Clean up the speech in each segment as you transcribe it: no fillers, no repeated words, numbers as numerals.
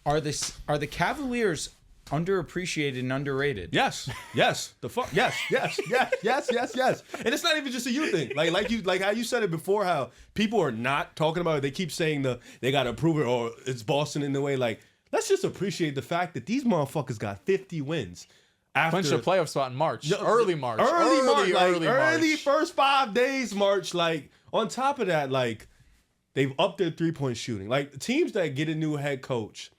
Are the Cavaliers underappreciated and underrated? Yes. The fuck. Yes. And it's not even just a you thing. Like how you said it before, how people are not talking about it. They keep saying they gotta prove it or it's Boston in the way. Like, let's just appreciate the fact that these motherfuckers got 50 wins. Clinched a playoff spot in March. Early March. Early first 5 days March. Like, on top of that, like, they've upped their 3-point shooting. Like, teams that get a new head coach,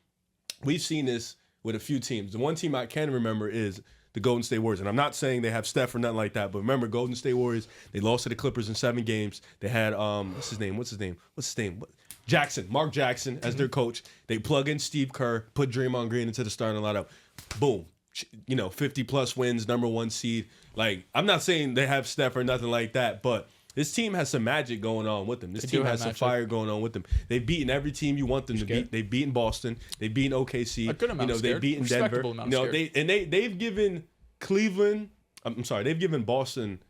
we've seen this with a few teams. The one team I can remember is the Golden State Warriors. And I'm not saying they have Steph or nothing like that, but remember, Golden State Warriors, they lost to the Clippers in 7 games. They had, what's his name? Mark Jackson as their coach. They plug in Steve Kerr, put Draymond Green into the starting lineup. Boom. 50-plus wins, #1 seed. Like, I'm not saying they have Steph or nothing like that, but this team has some magic going on with them. This team has some fire going on with them. They've beaten every team you want them to beat. They've beaten Boston. They've beaten OKC. A good amount of they've beaten Denver. They've given Cleveland. I'm sorry. They've given Boston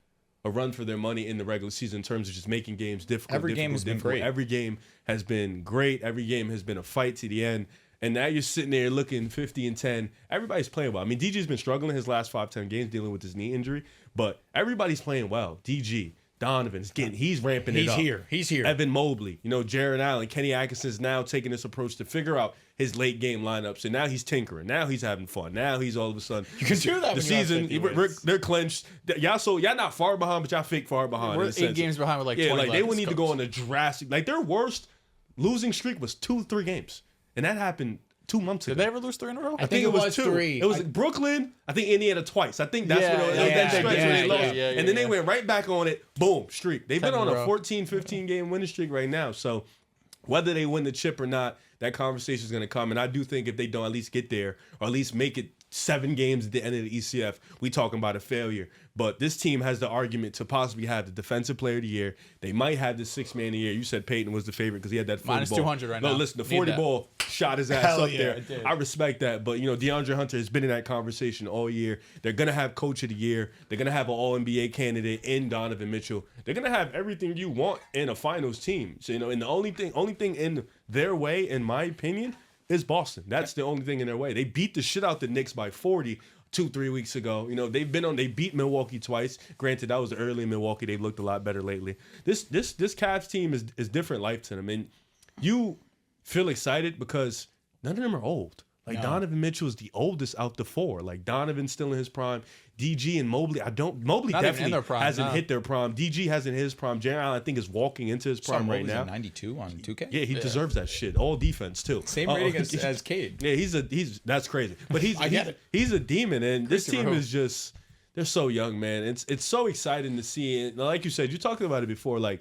a run for their money in the regular season in terms of just making games difficult. Every game has been great. Every game has been great. Every game has been a fight to the end. And now you're sitting there looking 50-10. Everybody's playing well. I mean, DG's been struggling his last 5-10 games dealing with his knee injury, but everybody's playing well. DG, Donovan's he's ramping it up. He's here. Evan Mobley, Jared Allen, Kenny Atkinson's now taking this approach to figure out his late game lineups, and now he's tinkering. Now he's having fun. Now he's all of a sudden. You can do that. The season, they're clinched. Y'all not far behind, but y'all fake far behind. We're 8 games behind with 20 like they would need to go on a drastic. Like, their worst losing streak was 2-3 games, and that happened 2 months ago. Did they ever lose 3 in a row? I think it was 2. 3. It was Brooklyn. I think Indiana twice. I think that's what it was. That stretch where they lost. And then they went right back on it. Boom, streak. They've been on a 14, 15 game winning streak right now. So whether they win the chip or not, that conversation is going to come. And I do think if they don't at least get there or at least make it 7 games at the end of the ECF, we talking about a failure. But this team has the argument to possibly have the defensive player of the year. They might have the 6th man of the year. You said Peyton was the favorite because he had that 40 minus ball. 200 right now. No, listen, the 40 ball shot his ass up there. It did. I respect that. But, DeAndre Hunter has been in that conversation all year. They're going to have coach of the year. They're going to have an All-NBA candidate in Donovan Mitchell. They're going to have everything you want in a finals team. So, and the only thing in their way, in my opinion, is Boston. That's the only thing in their way. They beat the shit out the Knicks by 40 2-3 weeks ago. They beat Milwaukee twice. Granted, that was early in Milwaukee. They've looked a lot better lately. This Cavs team is different life to them. And you feel excited because none of them are old. Like, Donovan Mitchell is the oldest out the 4. Like, Donovan's still in his prime. DG and Mobley, Mobley not definitely prime, hasn't hit their prime. DG hasn't hit his prime. Jared Allen, I think, is walking into his prime right now. 92 on 2K. Yeah, he deserves that shit. All defense too. Same rating as Cade. Yeah, he's that's crazy. But he's a demon, and this team is just, they're so young, man. It's so exciting to see it. Like you said, you talked about it before. Like,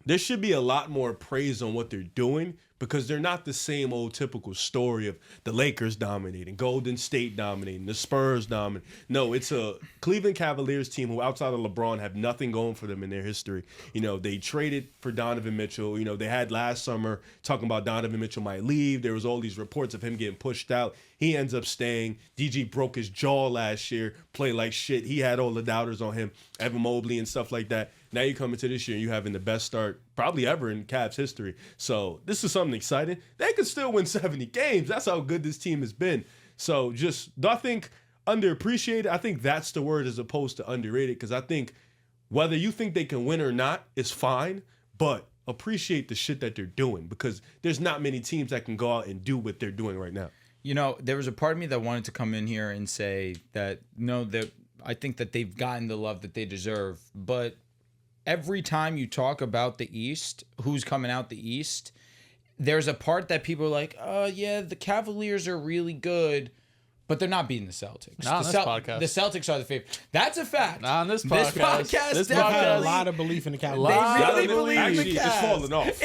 there should be a lot more praise on what they're doing because they're not the same old typical story of the Lakers dominating, Golden State dominating, the Spurs dominating. No, it's a Cleveland Cavaliers team who, outside of LeBron, have nothing going for them in their history. They traded for Donovan Mitchell. They had last summer talking about Donovan Mitchell might leave. There was all these reports of him getting pushed out. He ends up staying. DG broke his jaw last year, played like shit. He had all the doubters on him, Evan Mobley and stuff like that. Now you come into this year and you having the best start probably ever in Cavs history. So this is something exciting. They could still win 70 games. That's how good this team has been. So just, I think underappreciated, I think that's the word as opposed to underrated, because I think whether you think they can win or not is fine, but appreciate the shit that they're doing because there's not many teams that can go out and do what they're doing right now. There was a part of me that wanted to come in here and say that, I think that they've gotten the love that they deserve, but every time you talk about the East, who's coming out the East, there's a part that people are like, oh, yeah, the Cavaliers are really good, but they're not beating the Celtics. Not on this podcast. The Celtics are the favorite. That's a fact. Not on this podcast. This podcast has a lot of belief in the Cavaliers. They really believe in the Actually, it's falling off.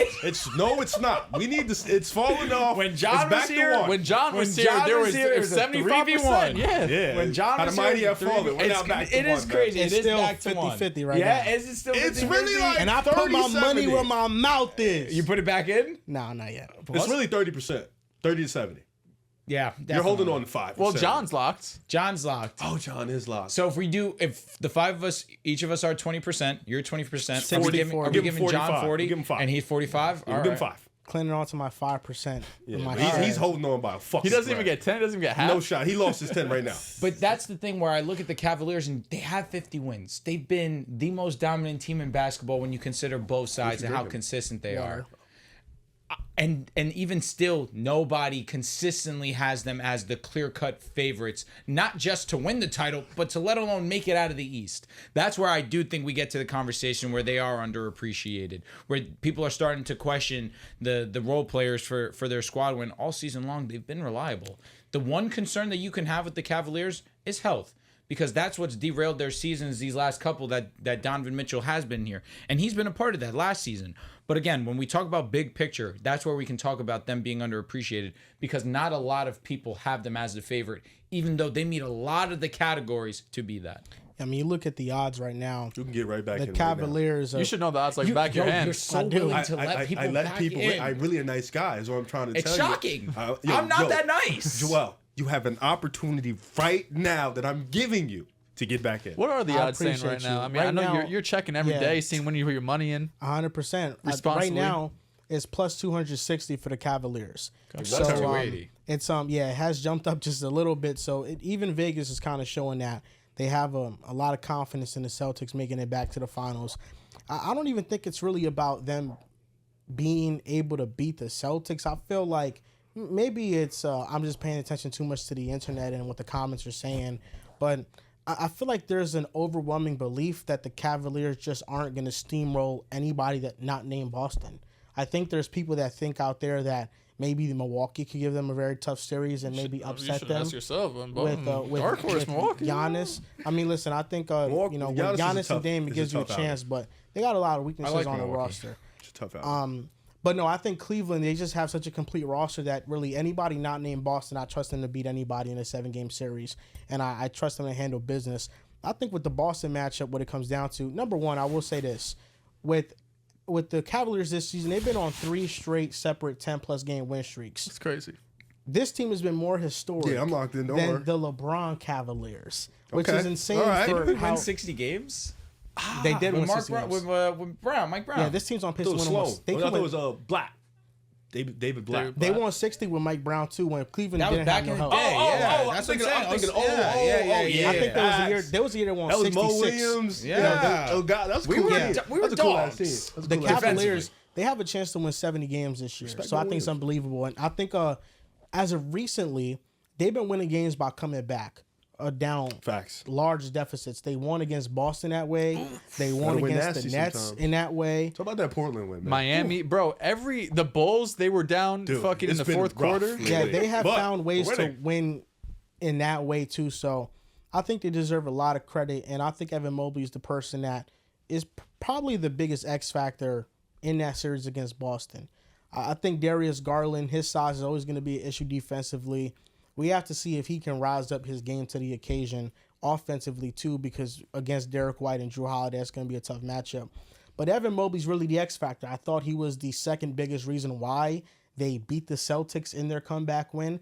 It's not. We need this. It's falling off. When John was here, there was 75-1. Yeah. When John was here, mighty have fallen. We're now back to it is crazy. It's It is still back to 50-50 right now. Yeah, is it still 50-50? It's really like And I put my 30-70. money where my mouth is. You put it back in? No, not yet. It's really 30%. 30-70. Yeah, definitely. You're holding on to 5%. Well, John's locked. John's locked. Oh, John is locked. So if the 5 of us, each of us are 20%, you're 20%. 40, Are we giving John 40 Give him 5. and he's 45? Give him 5. clinging on to my 5%. Yeah, he's holding on by a fucking. He doesn't even get 10. He doesn't even get half. No shot. He lost his 10 right now. But that's the thing where I look at the Cavaliers and they have 50 wins. They've been the most dominant team in basketball when you consider both sides and how consistent they are. And even still, nobody consistently has them as the clear-cut favorites, not just to win the title, but to let alone make it out of the East. That's where I do think we get to the conversation where they are underappreciated, where people are starting to question the role players for their squad when all season long they've been reliable. The one concern that you can have with the Cavaliers is health, because that's what's derailed their seasons these last couple that Donovan Mitchell has been here. And he's been a part of that last season. But again, when we talk about big picture, that's where we can talk about them being underappreciated, because not a lot of people have them as the favorite, even though they meet a lot of the categories to be that. I mean, you look at the odds right now. You can get right back in. The Cavaliers. You should know the odds like back of your hand. You're so willing to let people back in. I'm really a nice guy, is what I'm trying to It's tell you. shocking. I'm not that nice. Joel, you have an opportunity right now that I'm giving you to get back in. What are the odds saying right now? I mean, I know you're checking every day, seeing when you put your money in. 100%. Responsibly. Right now, it's plus 260 for the Cavaliers. That's So 280. it's it has jumped up just a little bit. So even Vegas is kind of showing that they have a lot of confidence in the Celtics making it back to the finals. I don't even think it's really about them being able to beat the Celtics. I feel like maybe it's I'm just paying attention too much to the internet and what the comments are saying, but I feel like there's an overwhelming belief that the Cavaliers just aren't going to steamroll anybody that not named Boston. I think there's people that think out there that maybe the Milwaukee could give them a very tough series and maybe upset them. Ask yourself, with Dark Horse Milwaukee. Giannis. I mean, listen, I think with Giannis and Dame, it gives you a chance, but they got a lot of weaknesses on the roster. It's a tough out. But no, I think Cleveland, they just have such a complete roster that really anybody not named Boston, I trust them to beat anybody in a 7-game series, and I trust them to handle business. I think with the Boston matchup, what it comes down to, number one, I will say this. With the Cavaliers this season, they've been on 3 straight separate 10-plus game win streaks. It's crazy. This team has been more historic I'm locked in, than the LeBron Cavaliers, which is insane right. for Win 60 games? They did win With 60 games. with Mike Brown. Yeah, this team's on pace to win slow. almost. I thought it was Black. David Black. They won 60 with Mike Brown too when Cleveland That was didn't back have in no the help. day. That's what I'm saying. I think there was a year they won That was 66. Mo Williams. Yeah. Oh God, that's cool. We were That's a cool dogs. ass team. The Cavaliers, they have a chance to win 70 games this year. So I think it's unbelievable. And I think as of recently, they've been winning games by coming back down Facts. large deficits. They won against Boston that way. They won Gotta win against the nasty Nets sometimes. in that way. Talk about that Portland win, man. Miami, bro. The Bulls, they were down fucking in it's the been fourth rough quarter. lately. Yeah, they have But found ways we're to winning. win in that way too. So I think they deserve a lot of credit, and I think Evan Mobley is the person that is probably the biggest X factor in that series against Boston. I think Darius Garland, his size is always going to be an issue defensively. We have to see if he can rise up his game to the occasion offensively too, because against Derek White and Drew Holiday, that's going to be a tough matchup. But Evan Mobley's really the X factor. I thought he was the second biggest reason why they beat the Celtics in their comeback win.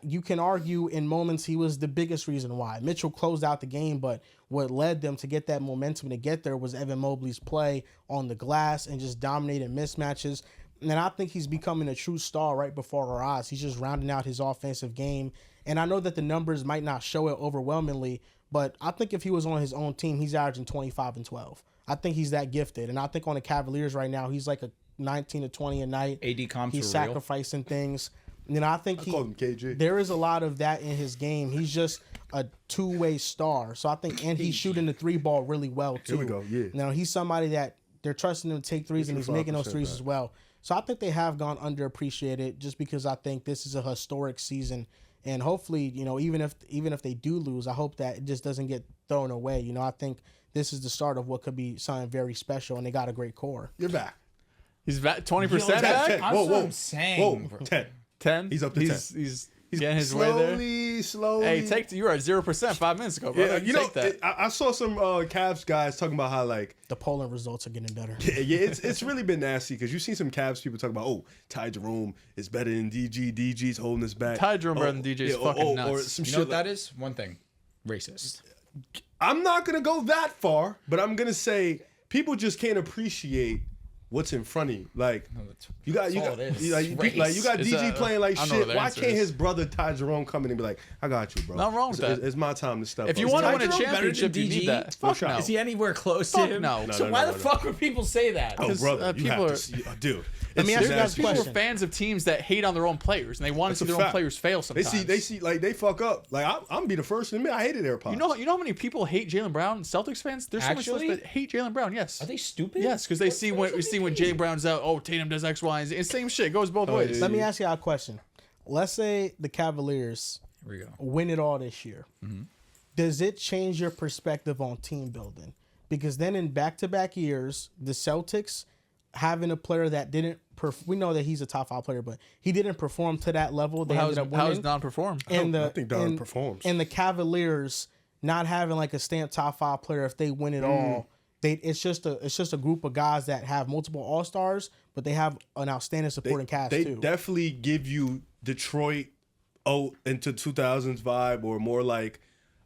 You can argue in moments he was the biggest reason why. Mitchell closed out the game, but what led them to get that momentum to get there was Evan Mobley's play on the glass and just dominating mismatches. And I think he's becoming a true star right before our eyes. He's just rounding out his offensive game. And I know that the numbers might not show it overwhelmingly, but I think if he was on his own team, he's averaging 25 and 12. I think he's that gifted. And I think on the Cavaliers right now, he's like a 19 to 20 a night. AD comps He's were real. sacrificing things. I think call him KG. there is a lot of that in his game. He's just a two-way star. So I think, and he's shooting the 3-ball really well too. Here we go, yeah. Now he's somebody that they're trusting him to take threes, and he's making those threes as well. So I think they have gone underappreciated just because I think this is a historic season. And hopefully, even if they do lose, I hope that it just doesn't get thrown away. I think this is the start of what could be something very special, and they got a great core. You're back. He's 20% Yo, back. that's what I'm saying, bro. 10. 10. He's up to 10. He's getting his way there. Slowly. Hey, you were at 0% 5 minutes ago, bro. Yeah, Take that. I saw some Cavs guys talking about how The polling results are getting better. it's really been nasty because you've seen some Cavs people talk about Ty Jerome is better than DG. DG's holding us back. Ty Jerome better than DJ is fucking nuts. Or some You shit know what that is? One thing. Racist. I'm not gonna go that far, but I'm gonna say people just can't appreciate what's in front of you. Like you got Race. DG playing like shit. Why answer can't is. his brother Ty Jerome come in and be like, I got you, bro. Nothing wrong with that. It's my time to step If up. you want to win a Jerome better than championship, you DG? need that. Fuck no. Is he anywhere close Fuck to him? no. So why the fuck would people say that? Oh, brother, you people have are- to see, dude. Let me ask you guys a People are question. fans of teams that hate on their own players, and they want to see their own players fail sometimes. They see, like they fuck up. Like I'm be the first to admit I hated AirPods. You know how many people hate Jaylen Brown? Celtics fans. There's so much Actually? that hate Jaylen Brown. Yes. Are they stupid? Yes, because they see when Jaylen Brown's out. Oh, Tatum does X, Y, and Z. And same shit goes both ways. Let me ask you a question. Let's say the Cavaliers Here we go. win it all this year. Does it change your perspective on team building? Because then in back-to-back years, the Celtics having a player that didn't we know that he's a top 5 player, but he didn't perform to that level. They ended up winning. How's Don perform? And I think Don performs. And the Cavaliers not having like a stamped top 5 player if they win it all. It's just a group of guys that have multiple All-Stars, but they have an outstanding supporting cast They too. definitely give you Detroit into 2000s vibe, or more like,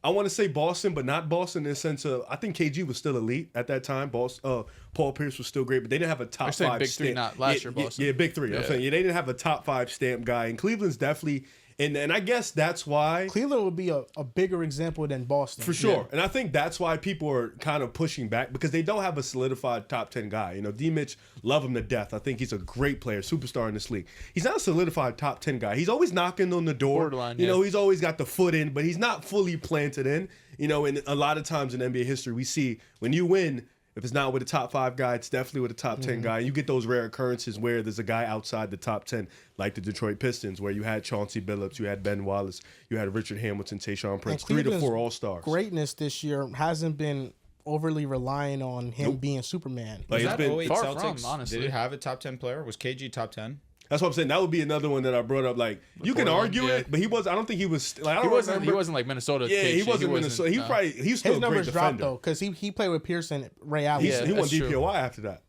I want to say Boston, but not Boston in the sense of, I think KG was still elite at that time. Paul Pierce was still great, but they didn't have a top 5 big stamp. three, not last year, Boston. Yeah, big 3. I'm saying, they didn't have a top 5 stamp guy, and Cleveland's definitely, and I guess that's why. Cleveland would be a bigger example than Boston. For sure. And I think that's why people are kind of pushing back, because they don't have a solidified top 10 guy. You know, D-Mitch, love him to death. I think he's a great player, superstar in this league. He's not a solidified top 10 guy. He's always knocking on the door. Borderline, you know, he's always got the foot in, but he's not fully planted in. You know, and a lot of times in NBA history, we see when you win, if it's not with a top 5 guy, it's definitely with a top 10 guy. You get those rare occurrences where there's a guy outside the top 10, like the Detroit Pistons, where you had Chauncey Billups, you had Ben Wallace, you had Richard Hamilton, Tayshaun Prince, 3 to 4 All-Stars. Greatness this year hasn't been overly relying on him being Superman. Like, Was it's that been 08 far Celtics? from, honestly. Did it have a top 10 player? Was KG top 10? That's what I'm saying. That would be another one that I brought up. Like, you can Portland, argue yeah. it, but he was. I don't think he was. Like, I He don't wasn't. remember. He wasn't like Minnesota. Yeah, he KG. wasn't Minnesota. He no. probably. He's still His a great numbers dropped defender. though because he played with Pearson, Ray Allen. Yeah, He won that's true. DPOI after that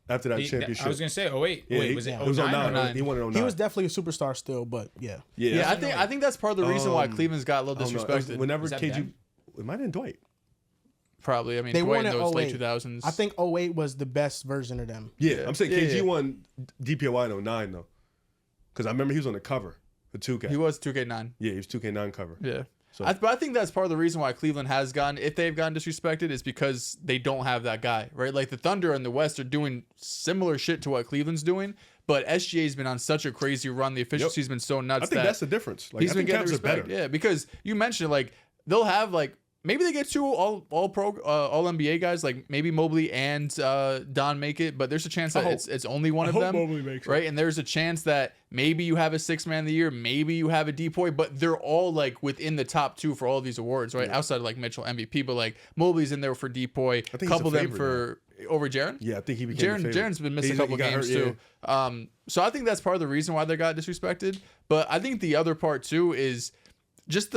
championship. I was going to say 08. Yeah, Wait, was it it was 09. 09? He won in 09. He was definitely a superstar still, but yeah. Yeah, I think that's part of the reason why Cleveland's got a little I don't know. disrespected. Whenever Was that KG, Ben? it might have been Dwight. Probably. I mean, They Dwight won in in those late 08. 2000s. I think 08 was the best version of them. Yeah, I'm saying Yeah, KG yeah. won DPOI in 09 though, because I remember he was on the cover of 2K. he was 2K9. Yeah, he was 2K9 cover. Yeah. So- But I think that's part of the reason why Cleveland has gotten, if they've gotten disrespected, is because they don't have that guy, right? Like the Thunder and the West are doing similar shit to what Cleveland's doing, but SGA's been on such a crazy run. The efficiency's been so nuts. I think that that's the difference. Like, he's I been think getting Cavs are respect. better. Yeah, because you mentioned like they'll have like maybe they get 2 all pro all NBA guys, like maybe Mobley and Don make it, but there's a chance that it's only one of hope them, Mobley makes it. right? And there's a chance that maybe you have a 6th man of the year, maybe you have a Depoy, but they're all like within the top 2 for all of these awards, right? Outside of like Mitchell MVP, but like Mobley's in there for Depoy, I think he's couple a of them favorite for over Jaren. Yeah, I think he became a favorite. Jaren's been missing a couple He got games hurt, yeah. too. So I think that's part of the reason why they got disrespected. But I think the other part too is just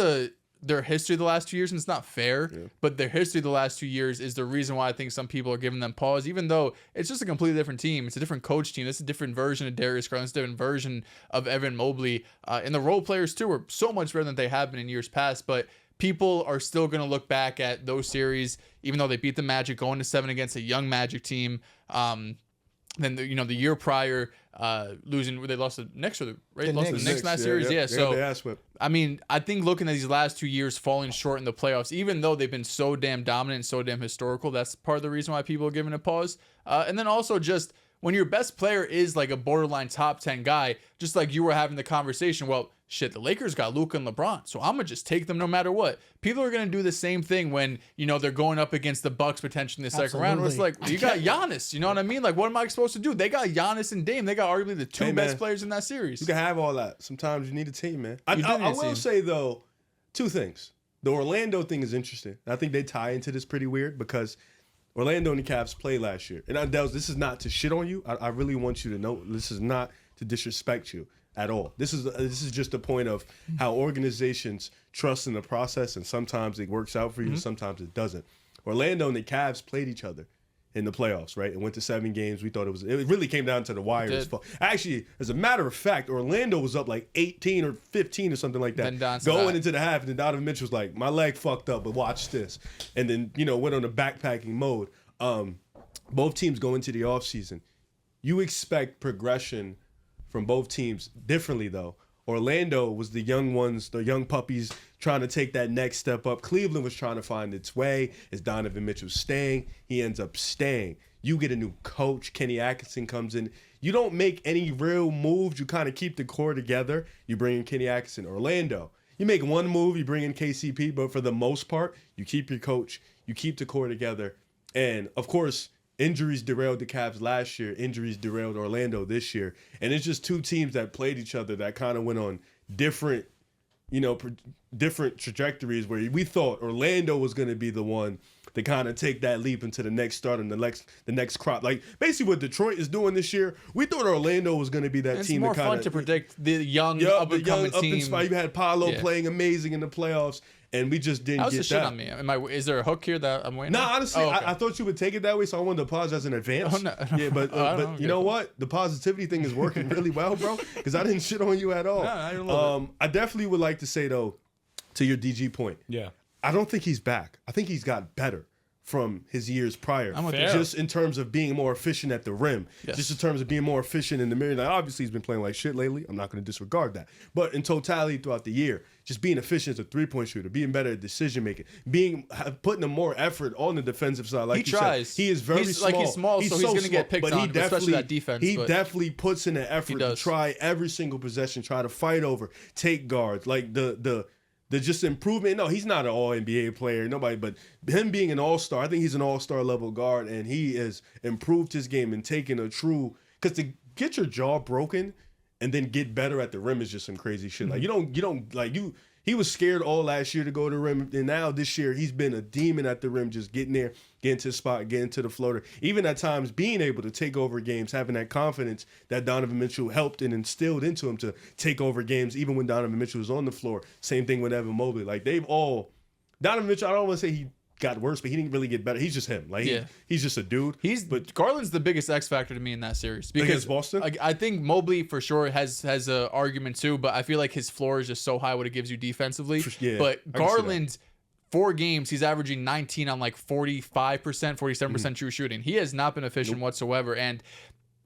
their history the last 2 years, and it's not fair, but their history the last 2 years is the reason why I think some people are giving them pause, even though it's just a completely different team. It's a different coach team. It's a different version of Darius Garland. It's a different version of Evan Mobley. And the role players too are so much better than they have been in years past, but people are still going to look back at those series, even though they beat the Magic, going to 7 against a young Magic team. Then the year prior, losing, they lost the Knicks, or they lost the Knicks in that series. Yeah, so they ass whip. I mean, I think looking at these last 2 years falling short in the playoffs, even though they've been so damn dominant and so damn historical, that's part of the reason why people are giving a pause. And then also just when your best player is like a borderline top 10 guy, just like you were having the conversation, well, shit, the Lakers got Luka and LeBron, so I'm going to just take them no matter what. People are going to do the same thing when, they're going up against the Bucks potentially in the second round. Where it's like, you got Giannis, you know what I mean? Like, what am I supposed to do? They got Giannis and Dame. They got arguably the 2 best players in that series. You can have all that. Sometimes you need a team, man. I need a will team. say, though, 2 things. The Orlando thing is interesting. I think they tie into this pretty weird because Orlando and the Cavs played last year. And this is not to shit on you. I really want you to know this is not to disrespect you at all. This is just a point of how organizations trust in the process, and sometimes it works out for you, sometimes it doesn't. Orlando and the Cavs played each other in the playoffs, right? And went to 7 games. We thought it really came down to the wire. Actually, as a matter of fact, Orlando was up like 18 or 15 or something like that. Going into the half, and then Donovan Mitchell was like, my leg fucked up, but watch this. And then, went on a backpacking mode. Both teams go into the offseason. you expect progression from both teams differently, though. Orlando was the young ones, the young puppies trying to take that next step up. Cleveland was trying to find its way. Is Donovan Mitchell staying? He ends up staying. You get a new coach. Kenny Atkinson comes in. You don't make any real moves. You kind of keep the core together. You bring in Kenny Atkinson. Orlando, you make one move. You bring in KCP. But for the most part, you keep your coach. You keep the core together. And, of course, injuries derailed the Cavs last year. Injuries derailed Orlando this year. And it's just two teams that played each other that kind of went on different, different trajectories where we thought Orlando was going to be the one to kind of take that leap into the next start and the next crop. Like, basically what Detroit is doing this year, we thought Orlando was going to be that team. It's more fun to predict the young up-and-coming team. You had Paolo playing amazing in the playoffs. And we just didn't get that. How's the shit on me? Is there a hook here that I'm waiting on? No, honestly, I thought you would take it that way, so I wanted to apologize in advance. Oh, no. Yeah, but you know what? The positivity thing is working really well, bro, because I didn't shit on you at all. No, I definitely would like to say, though, to your DG point, I don't think he's back. I think he's got better from his years prior. Just in terms of being more efficient at the rim. Yes. Just in terms of being more efficient in the mirror. Now, obviously, he's been playing like shit lately. I'm not going to disregard that. But in totality throughout the year, just being efficient as a three-point shooter, being better at decision-making, putting a more effort on the defensive side. Like he tries. Said, he is very small. He's small, so he's going to get picked on, especially that defense. He definitely puts in an effort to try every single possession, try to fight over, take guards. Like the just improvement. No, he's not an all-NBA player. Nobody, but him being an all-star, I think he's an all-star level guard, and he has improved his game and taken a true. Because to get your jaw broken and then get better at the rim is just some crazy shit. Like he was scared all last year to go to the rim, and now this year he's been a demon at the rim, just getting there, getting to the spot, getting to the floater. Even at times being able to take over games, having that confidence that Donovan Mitchell helped and instilled into him to take over games, even when Donovan Mitchell was on the floor. Same thing with Evan Mobley. Like Donovan Mitchell, I don't want to say he got worse, but he didn't really get better. He's just him. Like he's just a dude. But Garland's the biggest X factor to me in that series because against Boston. I think Mobley for sure has an argument too, but I feel like his floor is just so high what it gives you defensively. But Garland, 4 games, he's averaging 19 on like 45%, 47% true shooting. He has not been efficient whatsoever. And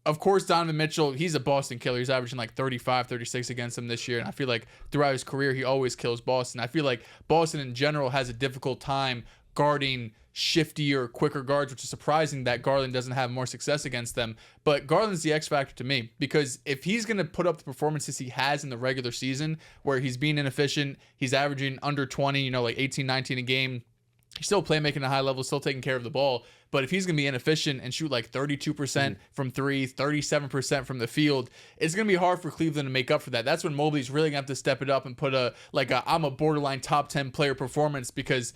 of course, Donovan Mitchell, he's a Boston killer. He's averaging like 35, 36 against him this year. And I feel like throughout his career, he always kills Boston. I feel like Boston in general has a difficult time guarding shiftier, quicker guards, which is surprising that Garland doesn't have more success against them. But Garland's the X factor to me because if he's going to put up the performances he has in the regular season where he's being inefficient, he's averaging under 20, like 18, 19 a game, he's still playmaking at a high level, still taking care of the ball. But if he's going to be inefficient and shoot like 32% from 3, 37% from the field, it's going to be hard for Cleveland to make up for that. That's when Mobley's really going to have to step it up and put I'm a borderline top 10 player performance because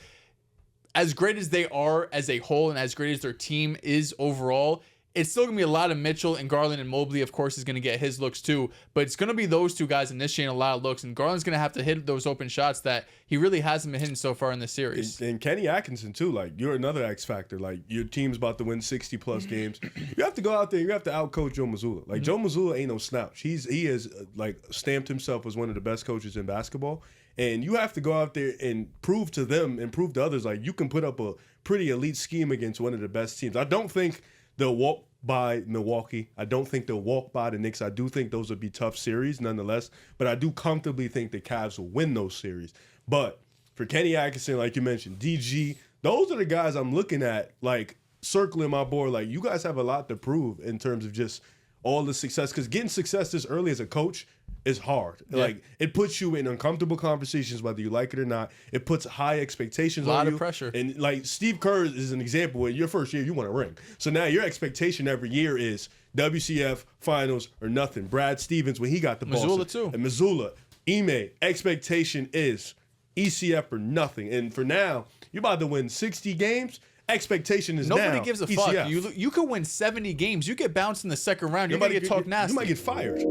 as great as they are as a whole and as great as their team is overall, it's still going to be a lot of Mitchell and Garland, and Mobley, of course, is going to get his looks too. But it's going to be those two guys initiating a lot of looks, and Garland's going to have to hit those open shots that he really hasn't been hitting so far in this series. And Kenny Atkinson too, like you're another X factor. Like your team's about to win 60+ games. You have to go out there. You have to outcoach Joe Mazzulla. Like Joe Mazzulla ain't no slouch. He has like stamped himself as one of the best coaches in basketball. And you have to go out there and prove to them and prove to others like you can put up a pretty elite scheme against one of the best teams. I don't think they'll walk by Milwaukee. I don't think they'll walk by the Knicks. I do think those would be tough series nonetheless. But I do comfortably think the Cavs will win those series. But for Kenny Atkinson, like you mentioned, DG, those are the guys I'm looking at, like circling my board. Like you guys have a lot to prove in terms of just all the success. Because getting success this early as a coach is hard. Yeah. Like it puts you in uncomfortable conversations, whether you like it or not. It puts high expectations on you. A lot of pressure. And like Steve Kerr is an example where your first year you want a ring. So now your expectation every year is WCF, finals, or nothing. Brad Stevens when he got the ball. Mazzulla too. And Mazzulla, Ime, expectation is ECF or nothing. And for now, you're about to win 60 games. Expectation is nobody now gives a ECF. fuck. You could win 70 games. You get bounced in the second round. You're going to get talked nasty. You might get fired.